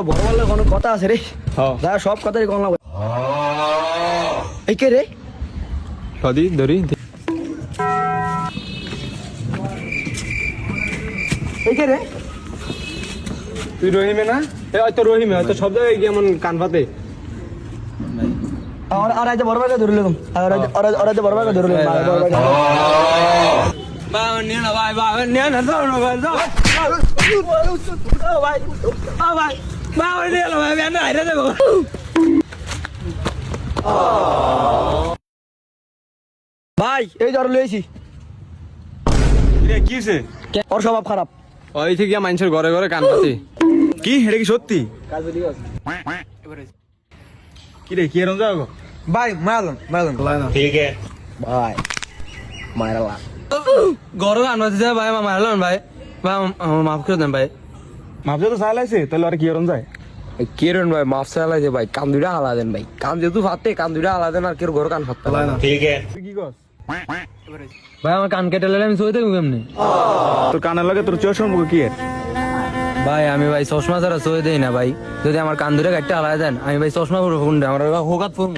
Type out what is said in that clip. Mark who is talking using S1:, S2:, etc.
S1: বড় বড় কোনো কথা আছে রে? যা সব কথাই কোন লাগবে। এই কে রে?
S2: সদি ধরি
S1: এই কে রে?
S2: তুই রহিমে না? এ হয়তো রহিমে, হয়তো সব জায়গায় গিয়ে এমন কান পাতে।
S1: আর আজ বড় ভাইকে ধরলে তুমি, আর আজ বড় ভাইকে ধরলে ভাই নিয়ে না ভাই ভাই নিয়ে না দাও না ভাই দাও ভাই ভাই ভাই নিয়ে না ভাই আমি আইরা দেব। ভাই এই জ্বর লইছি।
S2: কি হয়েছে?
S1: ওর স্বভাব খারাপ।
S2: ওই থেকে মানুষের ঘরে ঘরে কান পাতে।
S3: কি এটা কি সত্যি? কি রে কি এরকম যাও ভাই মারলাম
S1: ভাই মাইরালা
S4: গরো আনতে ভাই মারলেন ভাই ভাই মাফ করে দেন ভাই।
S3: মাপজা তো চালাইছে তাহলে আর কি এরকম যায়?
S4: কিরণ ভাই মাফ চালাইছে ভাই, কান দুইটা হালা দেন ভাই, কান যেহেতু ফাতে কান দুইটা হালা দেন আর কেউ ঘর কান ফাতে
S3: তুই কি কস?
S4: ভাই আমার কান কেটে লাইলে আমি সইতে কেমনি
S3: তোর কানের লাগে তোর চোর সম্পর্ক কি এর?
S4: ভাই? আমি ভাই চশমা ছাড়া সই দেই না ভাই, যদি আমার কান দুইটা কাটতে হালা দেন আমি ভাই চশমা পরে ফোন দেয় আমার হোকাত ফোন